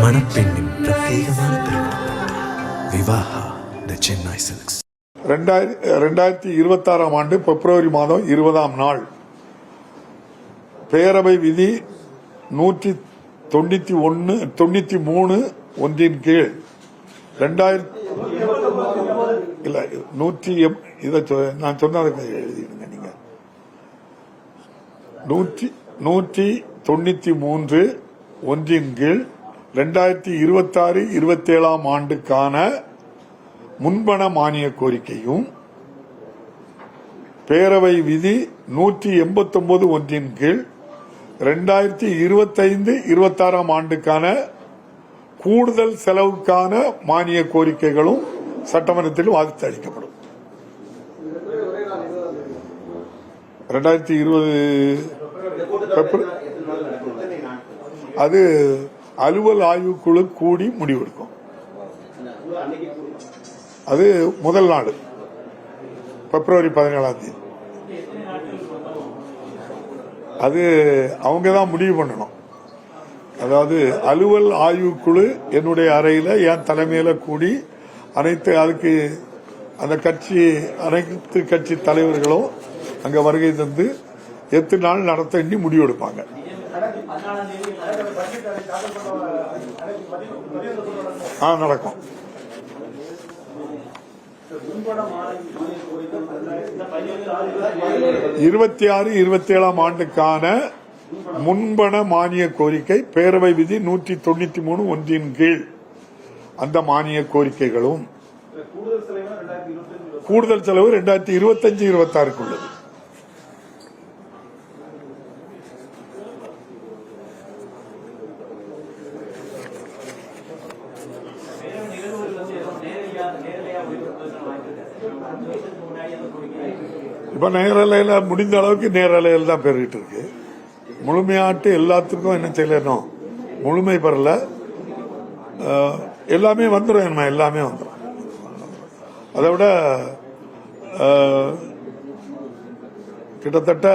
மணப்பெண்ணின் பிரத்யேகமான திருமணம் விவாஹா தி சென்னை சில்க்ஸ். 2026 ஆண்டு பிப்ரவரி மாதம் 20ஆம் நாள் பேரவை விதி 193 ஒன்றின் கீழ் 100 நான் சொன்னதுக்கு எழுதிடுங்க நீங்க 193 ஒன்றின் கீழ் 2026-27 ஆண்டுக்கான முன்பண மானிய கோரிக்கையும் பேரவை விதி 189 ஒன்றின் கீழ் 2025-26 ஆண்டுக்கான கூடுதல் செலவுக்கான மானிய கோரிக்கைகளும் சட்டமன்றத்தில் வாதித்து அளிக்கப்படும். 2020 அது அலுவல் ஆய்வுக்குழு கூடி முடிவெடுக்கும். அது முதல் நாள் பிப்ரவரி 17ஆம் தேதி. அது அவங்க தான் முடிவு பண்ணணும். அதாவது அலுவல் ஆய்வுக்குழு என்னுடைய அறையில என் தலைமையில கூடி அதுக்கு அந்த அனைத்து கட்சி தலைவர்களும் அங்க வருகை தந்து எத்தனை நாள் நடத்த எண்ணி முடிவெடுப்பாங்க. நடக்கும். 26-27 ஆண்டுக்கான முன்பண மானிய கோரிக்கை பேரவை விதி 193 ஒன்றின் கீழ் அந்த மானிய கோரிக்கைகளும் கூடுதல் செலவு 2025-26 உள்ளது. இப்ப நேரலையில முடிந்த அளவுக்கு நேரலையில் தான் பெருகிட்டு இருக்கு. முழுமையாட்டு எல்லாத்துக்கும் என்ன செய்யணும், முழுமை பெறல, எல்லாமே வந்துடும். எல்லாமே வந்துடும். அதை விட கிட்டத்தட்ட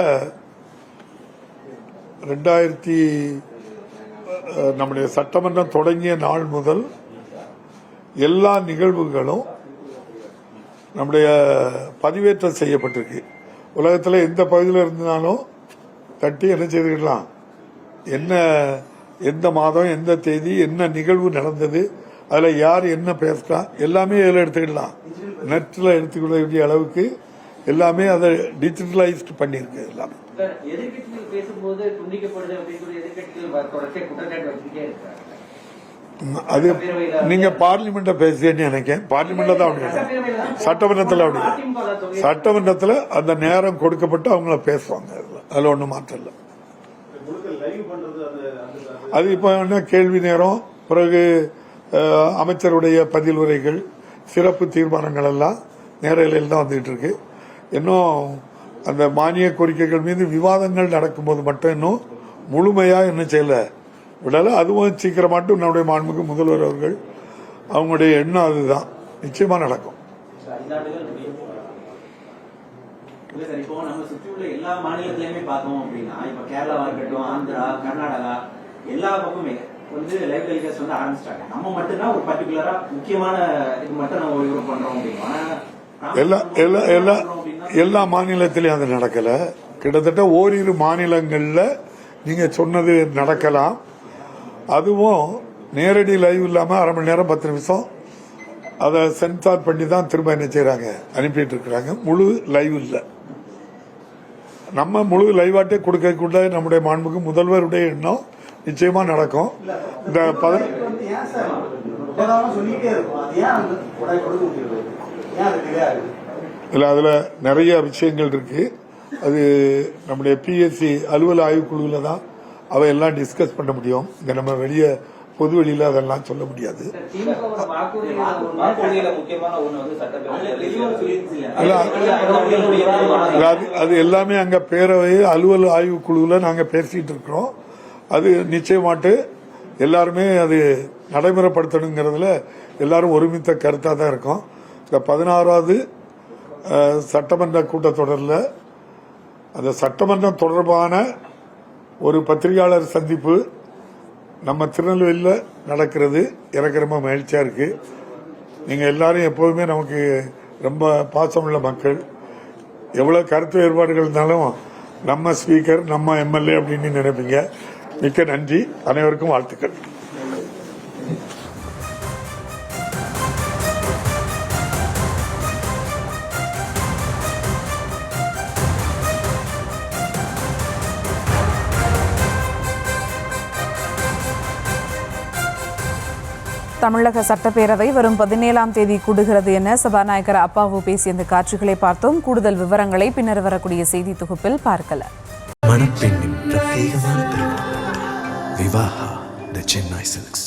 நம்முடைய சட்டமன்றம் தொடங்கிய நாள் முதல் எல்லா நிகழ்வுகளும் நம்முடைய பதிவேற்றம் செய்யப்பட்டிருக்கு. உலகத்தில் எந்த பகுதியில் இருந்தாலும் தட்டி என்ன செய்துக்கலாம், எந்த மாதம் எந்த தேதி என்ன நிகழ்வு நடந்தது, அதுல யார் என்ன பேசினா எல்லாமே இதில் எடுத்துக்கலாம். நெட்ல எடுத்துக்கொள்ள வேண்டிய அளவுக்கு எல்லாமே அதை டிஜிட்டலைஸ்ட் பண்ணிருக்கு. எல்லாமே அது நீங்க பார்லிமெண்ட பேசுறேன்னு நினைக்கிறேன். பார்லிமெண்ட்ல தான் சட்டமன்றத்தில் அந்த நேரம் கொடுக்கப்பட்டு அவங்கள பேசுவாங்க. அதுல ஒண்ணும் மாற்றம் இல்லை. அது இப்ப என்ன கேள்வி நேரம், பிறகு அமைச்சருடைய பதில் உரைகள், சிறப்பு தீர்மானங்கள் எல்லாம் நேரலையில் தான் வந்துட்டு இருக்கு. இன்னும் அந்த மானிய கோரிக்கைகள் மீது விவாதங்கள் நடக்கும்போது மட்டும் இன்னும் முழுமையா என்ன செய்யல விடல. அதுவும் சீக்கிரமாட்டும் நம்முடைய மாண்புமிகு முதல்வர் அவர்கள் அவங்களுடைய எண்ணம் அதுதான், நிச்சயமா நடக்கும். இப்போ நம்ம சுற்றி உள்ள எல்லா மாநிலத்திலயுமே பார்த்தோம் அப்படின்னா, இப்ப கேரளாவா இருக்கட்டும், ஆந்திரா, கர்நாடகா, எல்லா பக்கமே வந்து லைவ் டெலிகாஸ்ட் வந்து ஆரம்பிச்சிட்டாங்க. நம்ம மட்டும்தான் ஒரு பர்டிகுலரா முக்கியமான இது மட்டும் நம்ம ஒளிபரப்பு பண்றோம் அப்படின்னா, எல்லா மாநிலத்திலயும் அது நடக்கல. கிட்டத்தட்ட ஓரிரு மாநிலங்கள்ல நீங்க சொன்னது நடக்கலாம். அதுவும் நேரடி லைவ் இல்லாம அரை மணி நேரம் 10 நிமிஷம் அதை சென்சார் பண்ணி தான் திரும்ப என்ன செய்யறாங்க, அனுப்பிட்டு இருக்கிறாங்க. முழு லைவ் இல்ல. நம்ம முழு லைவாட்டே கொடுக்கக்குள்ள நம்முடைய மாண்புக்கு முதல்வருடைய எண்ணம் நிச்சயமா நடக்கும். இந்த இல்ல அதுல நிறைய விஷயங்கள் இருக்கு. அது நம்முடைய பிஎஸ்சி அலுவல் ஆய்வுக்குழுல தான் அவையெல்லாம் டிஸ்கஸ் பண்ண முடியும். இங்க நம்ம வெளியே பொது வெளியில அதெல்லாம் சொல்ல முடியாது. அது எல்லாமே அங்க பேரவை அலுவல் ஆய்வுக்குழுல நாங்க பேசிட்டு இருக்கிறோம். அது நிச்சயமாட்டு எல்லாருமே அது நடைமுறைப்படுத்தணுங்கிறதுல எல்லாரும் ஒருமித்த கருத்தா தான் இருக்கும். இந்த 16வது சட்டமன்ற கூட்டத்தொடரில் அந்த சட்டமன்றம் தொடர்பான ஒரு பத்திரிகையாளர் சந்திப்பு நம்ம திருநெல்வேலியில் நடக்கிறது எனக்கு ரொம்ப மகிழ்ச்சியாக இருக்குது. நீங்கள் எல்லாரும் எப்போதுமே நமக்கு ரொம்ப பாசமுள்ள மக்கள். எவ்வளோ கருத்து வேறுபாடுகள் இருந்தாலும் நம்ம ஸ்பீக்கர் நம்ம எம்எல்ஏ அப்படின்னு நினைப்பீங்க. மிக்க நன்றி. அனைவருக்கும் வாழ்த்துக்கள். தமிழக சட்டப்பேரவை வரும் 17ஆம் தேதி கூடுகிறது என சபாநாயகர் அப்பாவு பேசிய இந்த காட்சிகளை பார்த்தோம். கூடுதல் விவரங்களை பின்னர் வரக்கூடிய செய்தி தொகுப்பில் பார்க்கலாம். மணப்பெண்ணின் பிரத்யேகமான திருமணம் விவாஹா தி சென்னை சில்க்ஸ்.